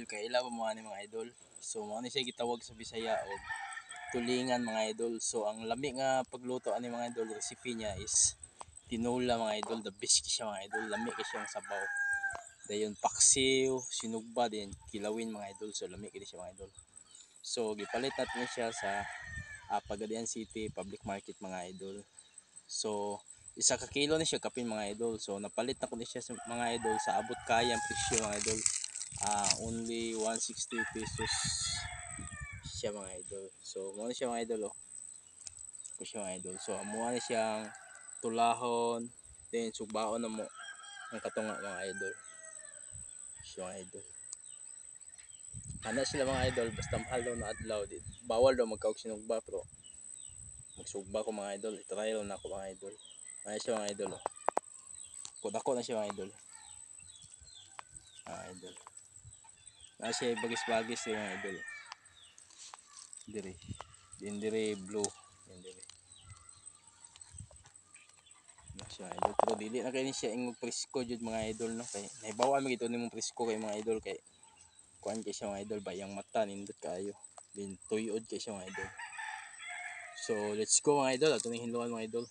kay ila mo ni mga idol. So mao ni siya gitawag sa Bisaya og tulingan mga idol. So ang lami nga pagluto ani mga idol, recipe niya is tinola mga idol. The best siya mga idol, lami kay siya ang sabaw. Dayon paksiw, sinugba din kilawin mga idol. So lami kay siya mga idol. So gipalit natin siya sa Pagadian City Public Market mga idol. So isa ka kilo ni siya kapin mga idol. So napalit na ko ni siya sa mga idol sa abot kayang presyo mga idol. Only 160 pesos siya mga idol. So mo siya mga idol ko siya mga idol. So amo na siyang tulahon, then sugbaon na mo ang katunga mga idol. Siya mga idol. Ana sila mga idol, basta mahal daw na adlaw, bawal daw magkaog sinugba pero magsugba ko mga idol, i-trial na ako mga idol. Ano siya mga idol Kudako na siya mga idol. Idol. Na siya bagis-bagis mga idol. Dire blue. Yan dire. Na siya idol. Pero dili na kay ni siya ingog presko jud mga idol no kay nahibawa mi gito nimong presko kay mga idol kay kuan kay siya mga idol bayang mata nindot kaayo. Din tuyod kay siya mga idol. So let's go mga idol, ato ning hinluan mga idol.